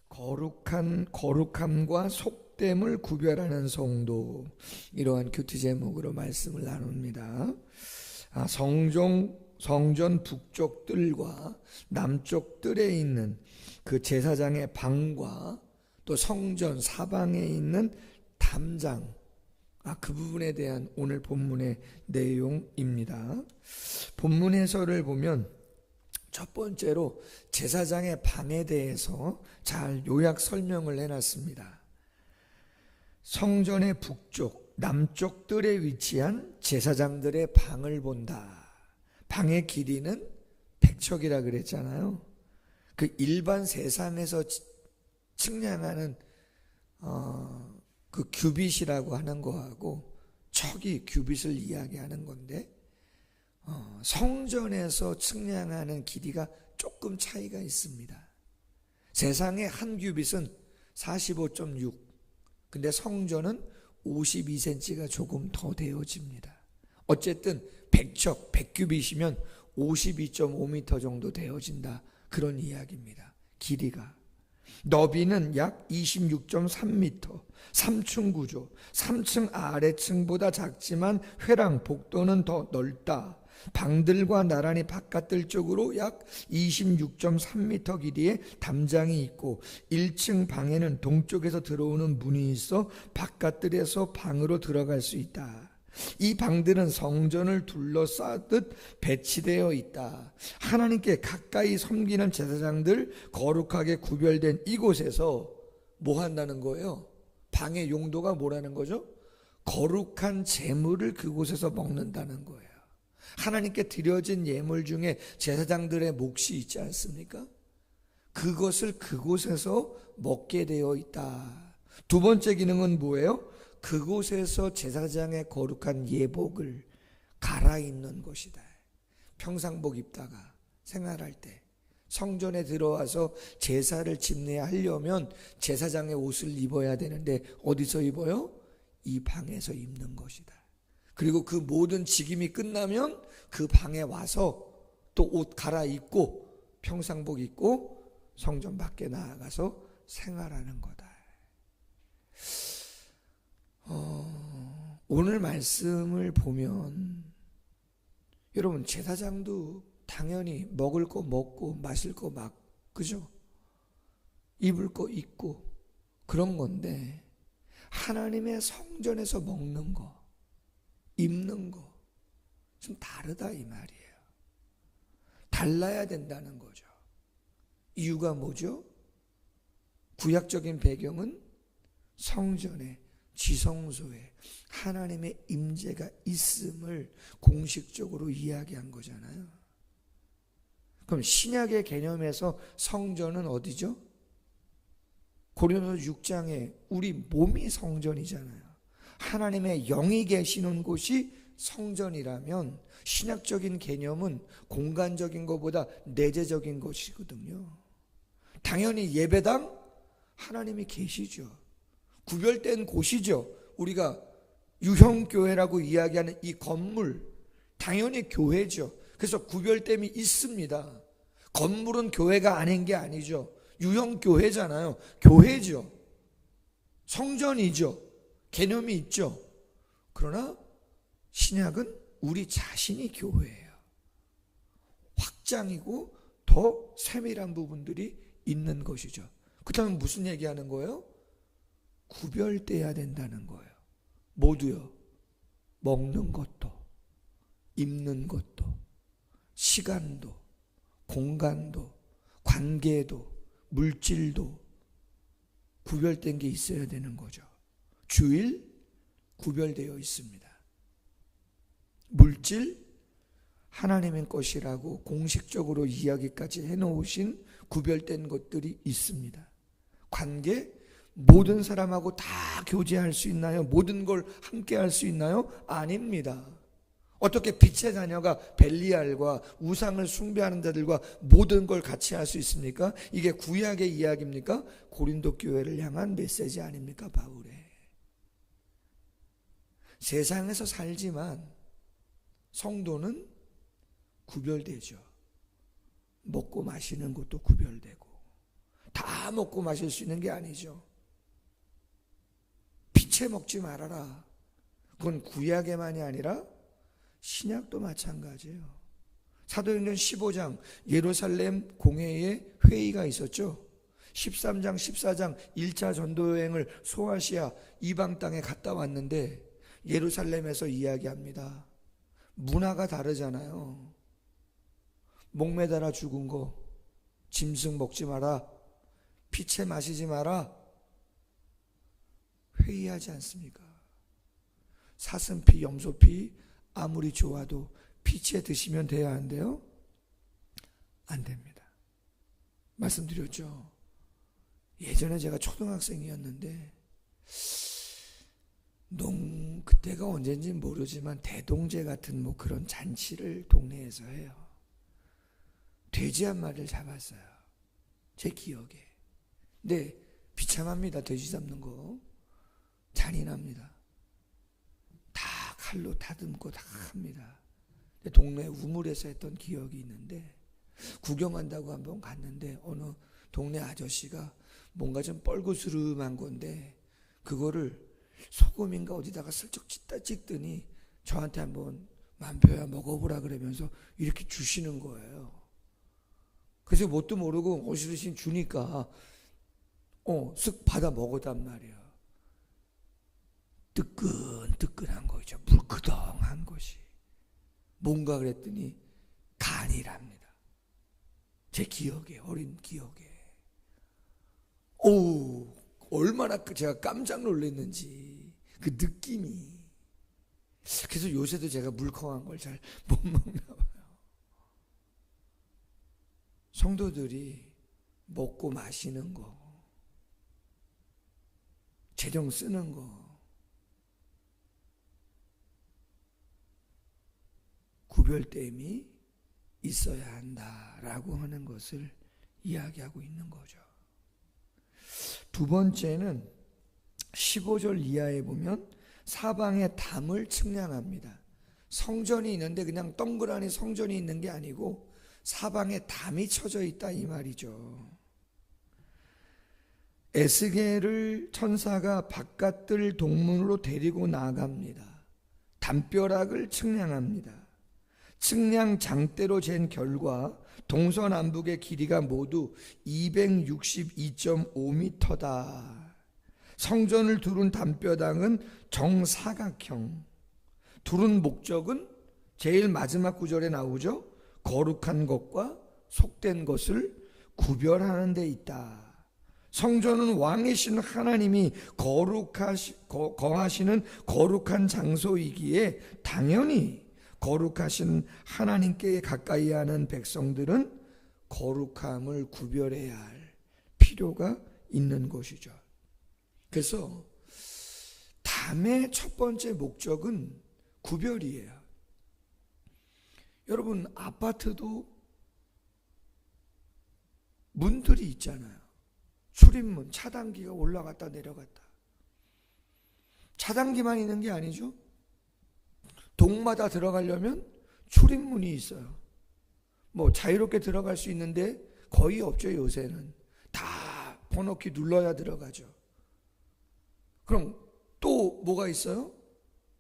거룩함과 속됨을 구별하는 성도, 이러한 큐티 제목으로 말씀을 나눕니다. 성전 북쪽 뜰과 남쪽 뜰에 있는 그 제사장의 방과 또 성전 사방에 있는 담장, 그 부분에 대한 오늘 본문의 내용입니다. 본문 해설을 보면 첫 번째로 제사장의 방에 대해서 잘 요약 설명을 해놨습니다. 성전의 북쪽, 남쪽 뜰에 위치한 제사장들의 방을 본다. 방의 길이는 100척이라 그랬잖아요. 그 일반 세상에서 측량하는 그 규빗이라고 하는 거하고 척이 규빗을 이야기하는 건데, 성전에서 측량하는 길이가 조금 차이가 있습니다. 세상의 한 규빗은 45.6, 근데 성전은 52cm가 조금 더 되어집니다. 어쨌든 100척, 100규빗이면 52.5m 정도 되어진다, 그런 이야기입니다. 길이가. 너비는 약 26.3m, 3층 구조, 3층 아래층보다 작지만 회랑 복도는 더 넓다. 방들과 나란히 바깥들 쪽으로 약 26.3m 길이의 담장이 있고 1층 방에는 동쪽에서 들어오는 문이 있어 바깥들에서 방으로 들어갈 수 있다. 이 방들은 성전을 둘러싸듯 배치되어 있다. 하나님께 가까이 섬기는 제사장들 거룩하게 구별된 이곳에서 뭐 한다는 거예요? 방의 용도가 뭐라는 거죠? 거룩한 제물을 그곳에서 먹는다는 거예요. 하나님께 드려진 예물 중에 제사장들의 몫이 있지 않습니까? 그것을 그곳에서 먹게 되어 있다. 두 번째 기능은 뭐예요? 그곳에서 제사장의 거룩한 예복을 갈아입는 것이다. 평상복 입다가 생활할 때 성전에 들어와서 제사를 집례하려면 제사장의 옷을 입어야 되는데 어디서 입어요? 이 방에서 입는 것이다. 그리고 그 모든 직임이 끝나면 그 방에 와서 또 옷 갈아입고 평상복 입고 성전 밖에 나아가서 생활하는 거다. 오늘 말씀을 보면 여러분, 제사장도 당연히 먹을 거 먹고 마실 거 그죠? 입을 거 입고 그런 건데, 하나님의 성전에서 먹는 거, 입는 거 좀 다르다 이 말이에요. 달라야 된다는 거죠. 이유가 뭐죠? 구약적인 배경은 성전에, 지성소에 하나님의 임재가 있음을 공식적으로 이야기한 거잖아요. 그럼 신약의 개념에서 성전은 어디죠? 고린도서 6장에 우리 몸이 성전이잖아요. 하나님의 영이 계시는 곳이 성전이라면 신약적인 개념은 공간적인 것보다 내재적인 것이거든요. 당연히 예배당, 하나님이 계시죠. 구별된 곳이죠. 우리가 유형교회라고 이야기하는 이 건물, 당연히 교회죠. 그래서 구별됨이 있습니다. 건물은 교회가 아닌 게 아니죠. 유형교회잖아요. 교회죠. 성전이죠. 개념이 있죠. 그러나 신약은 우리 자신이 교회예요. 확장이고 더 세밀한 부분들이 있는 것이죠. 그렇다면 무슨 얘기하는 거예요? 구별돼야 된다는 거예요. 모두요. 먹는 것도, 입는 것도, 시간도, 공간도, 관계도, 물질도 구별된 게 있어야 되는 거죠. 주일 구별되어 있습니다. 물질 하나님의 것이라고 공식적으로 이야기까지 해놓으신 구별된 것들이 있습니다. 관계, 모든 사람하고 다 교제할 수 있나요? 모든 걸 함께 할 수 있나요? 아닙니다. 어떻게 빛의 자녀가 벨리알과 우상을 숭배하는 자들과 모든 걸 같이 할 수 있습니까? 이게 구약의 이야기입니까? 고린도 교회를 향한 메시지 아닙니까? 바울의. 세상에서 살지만 성도는 구별되죠. 먹고 마시는 것도 구별되고, 다 먹고 마실 수 있는 게 아니죠. 피채 먹지 말아라. 그건 구약에만이 아니라 신약도 마찬가지예요. 사도행전 15장 예루살렘 공회에 회의가 있었죠. 13장 14장 1차 전도여행을 소아시아 이방 땅에 갔다 왔는데 예루살렘에서 이야기합니다. 문화가 다르잖아요. 목매달아 죽은 거, 짐승 먹지 마라, 피채 마시지 마라, 회의하지 않습니까? 사슴피, 염소피 아무리 좋아도 피채 드시면 돼야 한대요? 안 됩니다. 말씀드렸죠. 예전에 제가 초등학생이었는데 그때가 언제인지 모르지만 대동제 같은 뭐 그런 잔치를 동네에서 해요. 돼지 한 마리를 잡았어요. 제 기억에. 근데 비참합니다. 돼지 잡는 거. 잔인합니다. 다 칼로 다듬고 다 합니다. 동네 우물에서 했던 기억이 있는데 구경한다고 한번 갔는데 어느 동네 아저씨가 뭔가 좀 뻘겋으름한 건데 그거를 소금인가 어디다가 슬쩍 찍더니 저한테 한번 만표야 먹어보라 그러면서 이렇게 주시는 거예요. 그래서 뭣도 모르고 어시르신 주니까 쓱 받아 먹었단 말이에요. 뜨끈뜨끈한 거죠. 물끄덩한 것이. 뭔가 그랬더니 간이랍니다. 제 기억에, 어린 기억에. 얼마나 제가 깜짝 놀랐는지 그 느낌이. 그래서 요새도 제가 물컹한 걸 잘 못 먹나 봐요. 성도들이 먹고 마시는 거, 재정 쓰는 거 구별됨이 있어야 한다라고 하는 것을 이야기하고 있는 거죠. 두 번째는 15절 이하에 보면 사방의 담을 측량합니다. 성전이 있는데 그냥 동그라니 성전이 있는 게 아니고 사방에 담이 쳐져 있다 이 말이죠. 에스겔을 천사가 바깥들 동문으로 데리고 나갑니다. 담벼락을 측량합니다. 측량 장대로 잰 결과 동서남북의 길이가 모두 262.5m다. 성전을 두른 담벼락은 정사각형. 두른 목적은 제일 마지막 구절에 나오죠. 거룩한 것과 속된 것을 구별하는 데 있다. 성전은 왕이신 하나님이 거하시는 거룩한 장소이기에 당연히 거룩하신 하나님께 가까이 하는 백성들은 거룩함을 구별해야 할 필요가 있는 것이죠. 그래서 담의 첫 번째 목적은 구별이에요. 여러분, 아파트도 문들이 있잖아요. 출입문, 차단기가 올라갔다 내려갔다. 차단기만 있는 게 아니죠. 동마다 들어가려면 출입문이 있어요. 뭐 자유롭게 들어갈 수 있는데 거의 없죠. 요새는 다 번호키 눌러야 들어가죠. 그럼 또 뭐가 있어요?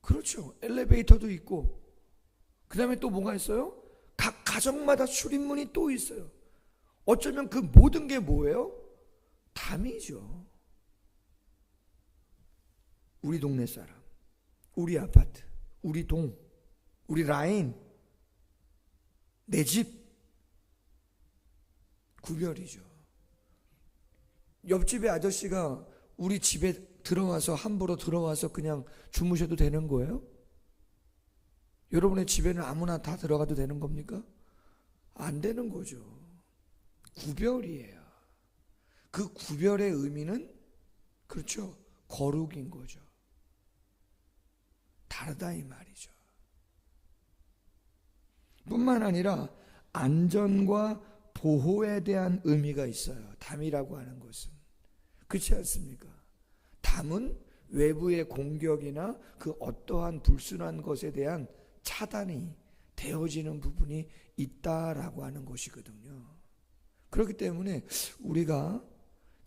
그렇죠. 엘리베이터도 있고, 그 다음에 또 뭐가 있어요? 각 가정마다 출입문이 또 있어요. 어쩌면 그 모든 게 뭐예요? 담이죠. 우리 동네 사람, 우리 아파트, 우리 동, 우리 라인, 내 집, 구별이죠. 옆집의 아저씨가 우리 집에 들어와서 함부로 들어와서 그냥 주무셔도 되는 거예요? 여러분의 집에는 아무나 다 들어가도 되는 겁니까? 안 되는 거죠. 구별이에요. 그 구별의 의미는 그렇죠. 거룩인 거죠. 다르다 이 말이죠. 뿐만 아니라 안전과 보호에 대한 의미가 있어요. 담이라고 하는 것은. 그렇지 않습니까? 담은 외부의 공격이나 그 어떠한 불순한 것에 대한 차단이 되어지는 부분이 있다라고 하는 것이거든요. 그렇기 때문에 우리가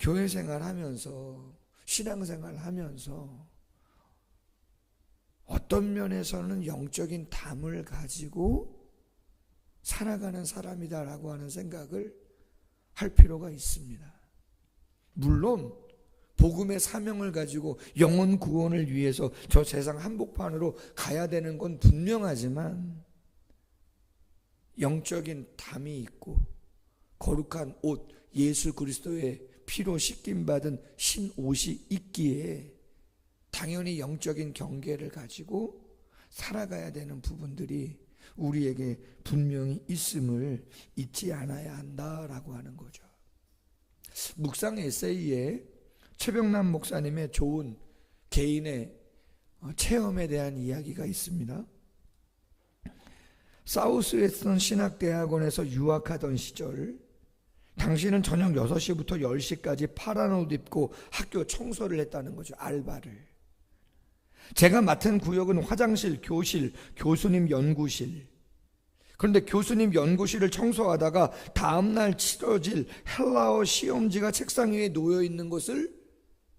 교회 생활하면서 신앙생활하면서 어떤 면에서는 영적인 담을 가지고 살아가는 사람이다라고 하는 생각을 할 필요가 있습니다. 물론 복음의 사명을 가지고 영혼 구원을 위해서 저 세상 한복판으로 가야 되는 건 분명하지만 영적인 담이 있고 거룩한 옷, 예수 그리스도의 피로 씻김받은 신옷이 있기에 당연히 영적인 경계를 가지고 살아가야 되는 부분들이 우리에게 분명히 있음을 잊지 않아야 한다라고 하는 거죠. 묵상 에세이에 최병남 목사님의 좋은 개인의 체험에 대한 이야기가 있습니다. 사우스웨스턴 신학대학원에서 유학하던 시절, 당신은 저녁 6시부터 10시까지 파란 옷 입고 학교 청소를 했다는 거죠. 알바를. 제가 맡은 구역은 화장실, 교실, 교수님 연구실. 그런데 교수님 연구실을 청소하다가 다음날 치러질 헬라어 시험지가 책상 위에 놓여 있는 것을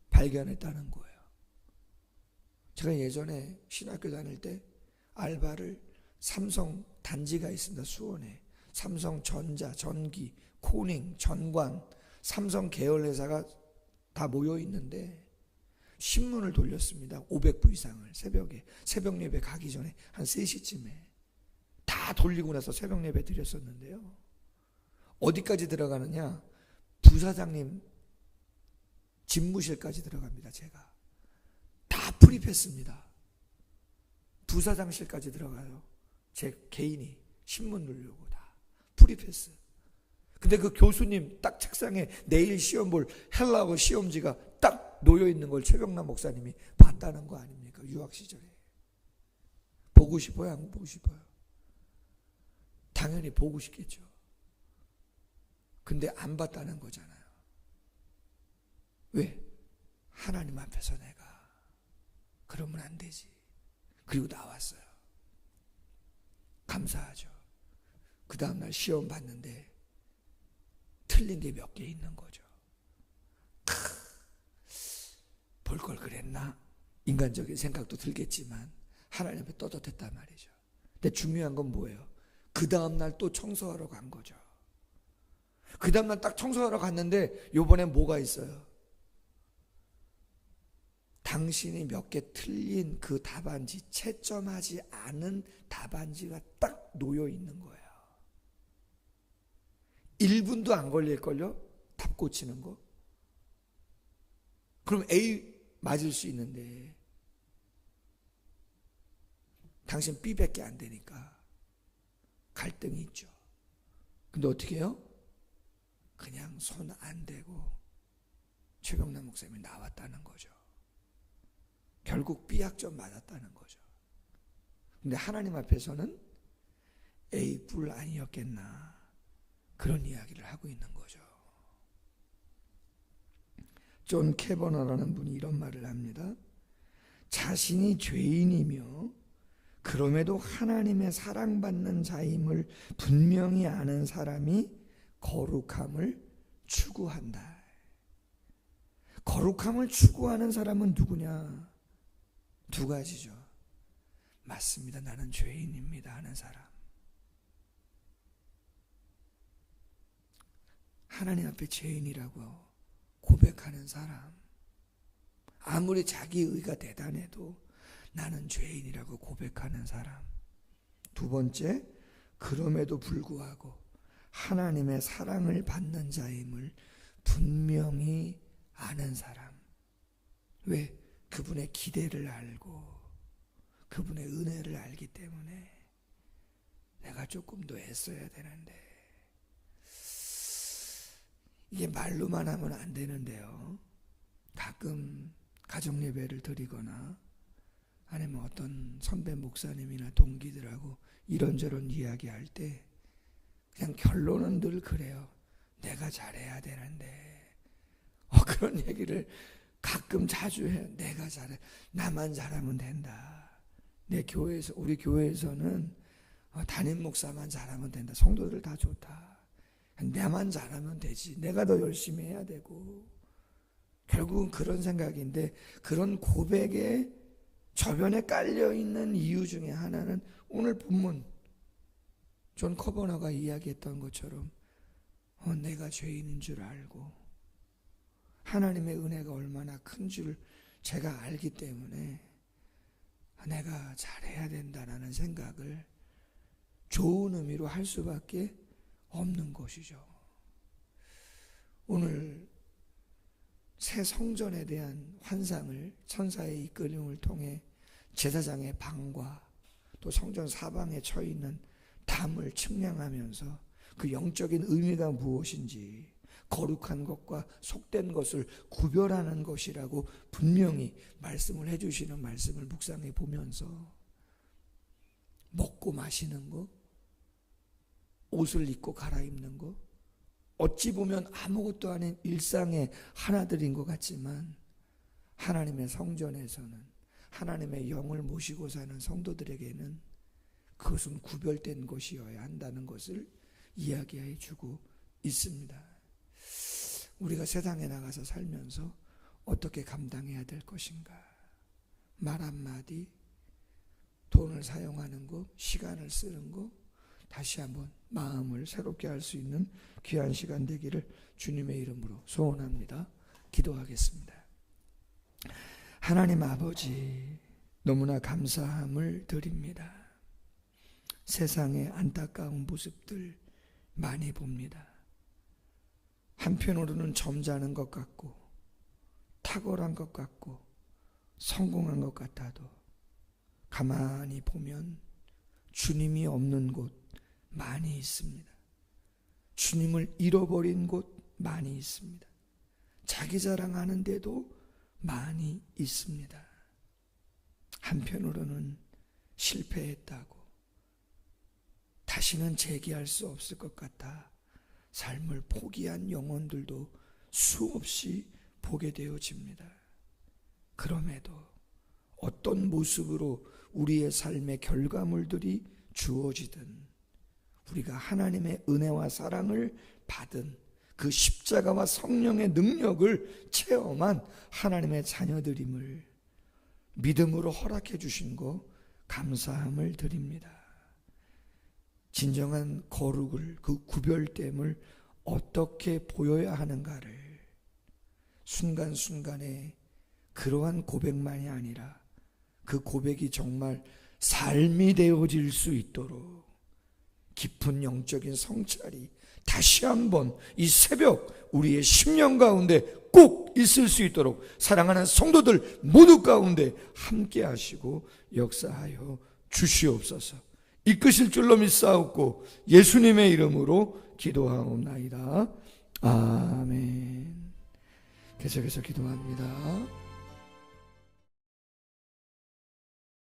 발견했다는 거예요. 제가 예전에 신학교 다닐 때 알바를 삼성 단지가 있습니다. 수원에. 삼성전자, 전기, 코닝, 전광, 삼성 계열 회사가 다 모여 있는데 신문을 돌렸습니다. 500부 이상을 새벽 예배 가기 전에 한 3시쯤에 다 돌리고 나서 새벽 예배 드렸었는데요. 어디까지 들어가느냐? 부사장님 집무실까지 들어갑니다. 제가 다 프리패스입니다. 부사장실까지 들어가요. 제 개인이 신문 누르고 다 프리패스. 근데 그 교수님 딱 책상에 내일 시험 볼 헬라어 시험지가 딱 놓여 있는 걸 최병남 목사님이 봤다는 거 아닙니까? 유학 시절에. 보고 싶어요? 안 보고 싶어요? 당연히 보고 싶겠죠. 근데 안 봤다는 거잖아요. 왜? 하나님 앞에서 내가 그러면 안 되지. 그리고 나왔어요. 감사하죠. 그 다음날 시험 봤는데 틀린 게 몇 개 있는 거죠. 볼 걸 그랬나? 인간적인 생각도 들겠지만 하나님 앞에 떳떳했단 말이죠. 근데 중요한 건 뭐예요? 그 다음날 또 청소하러 간 거죠. 그 다음날 딱 청소하러 갔는데 요번엔 뭐가 있어요? 당신이 몇 개 틀린 그 답안지, 채점하지 않은 답안지가 딱 놓여 있는 거예요. 1분도 안 걸릴걸요? 답 고치는 거. 그럼 A 맞을 수 있는데 당신 B밖에 안 되니까 갈등이 있죠. 근데 어떻게 해요? 그냥 손 안 대고 최병남 목사님이 나왔다는 거죠. 결국 B학점 맞았다는 거죠. 근데 하나님 앞에서는 A 뿔 아니었겠나, 그런 이야기를 하고 있는 거죠. 존 캐버너라는 분이 이런 말을 합니다. 자신이 죄인이며 그럼에도 하나님의 사랑받는 자임을 분명히 아는 사람이 거룩함을 추구한다. 거룩함을 추구하는 사람은 누구냐? 두 가지죠. 맞습니다. 나는 죄인입니다 하는 사람. 하나님 앞에 죄인이라고 고백하는 사람. 아무리 자기 의가 대단해도 나는 죄인이라고 고백하는 사람. 두 번째, 그럼에도 불구하고 하나님의 사랑을 받는 자임을 분명히 아는 사람. 왜? 그분의 기대를 알고 그분의 은혜를 알기 때문에 내가 조금 더 애써야 되는데, 이게 말로만 하면 안 되는데요. 가끔 가정 예배를 드리거나 아니면 어떤 선배 목사님이나 동기들하고 이런저런 이야기할 때 그냥 결론은 늘 그래요. 내가 잘해야 되는데. 그런 얘기를 가끔 자주 해요. 내가 잘해. 나만 잘하면 된다. 내 교회에서, 우리 교회에서는 담임 목사만 잘하면 된다. 성도들 다 좋다. 나만 잘하면 되지. 내가 더 열심히 해야 되고. 결국은 그런 생각인데, 그런 고백에 저변에 깔려있는 이유 중에 하나는 오늘 본문 존 커버너가 이야기했던 것처럼 내가 죄인인 줄 알고 하나님의 은혜가 얼마나 큰 줄 제가 알기 때문에 내가 잘해야 된다라는 생각을 좋은 의미로 할 수밖에 없는 것이죠. 오늘 새 성전에 대한 환상을 천사의 이끌림을 통해 제사장의 방과 또 성전 사방에 처해 있는 담을 측량하면서 그 영적인 의미가 무엇인지, 거룩한 것과 속된 것을 구별하는 것이라고 분명히 말씀을 해주시는 말씀을 묵상해 보면서 먹고 마시는 것, 옷을 입고 갈아입는 것, 어찌 보면 아무것도 아닌 일상의 하나들인 것 같지만 하나님의 성전에서는, 하나님의 영을 모시고 사는 성도들에게는 그것은 구별된 것이어야 한다는 것을 이야기해 주고 있습니다. 우리가 세상에 나가서 살면서 어떻게 감당해야 될 것인가? 말 한마디, 돈을 사용하는 것, 시간을 쓰는 것, 다시 한번 마음을 새롭게 할 수 있는 귀한 시간 되기를 주님의 이름으로 소원합니다. 기도하겠습니다. 하나님 아버지, 너무나 감사함을 드립니다. 세상의 안타까운 모습들 많이 봅니다. 한편으로는 점잖은 것 같고 탁월한 것 같고 성공한 것 같아도 가만히 보면 주님이 없는 곳 많이 있습니다. 주님을 잃어버린 곳 많이 있습니다. 자기 자랑하는데도 많이 있습니다. 한편으로는 실패했다고, 다시는 재기할 수 없을 것 같아 삶을 포기한 영혼들도 수없이 보게 되어집니다. 그럼에도 어떤 모습으로 우리의 삶의 결과물들이 주어지든 우리가 하나님의 은혜와 사랑을 받은 그 십자가와 성령의 능력을 체험한 하나님의 자녀들임을 믿음으로 허락해 주신 거 감사함을 드립니다. 진정한 거룩을, 그 구별됨을 어떻게 보여야 하는가를 순간순간에 그러한 고백만이 아니라 그 고백이 정말 삶이 되어질 수 있도록 깊은 영적인 성찰이 다시 한번 이 새벽 우리의 심령 가운데 꼭 있을 수 있도록 사랑하는 성도들 모두 가운데 함께 하시고 역사하여 주시옵소서. 이끄실 줄로 믿사옵고 예수님의 이름으로 기도하옵나이다. 아멘. 계속해서 기도합니다.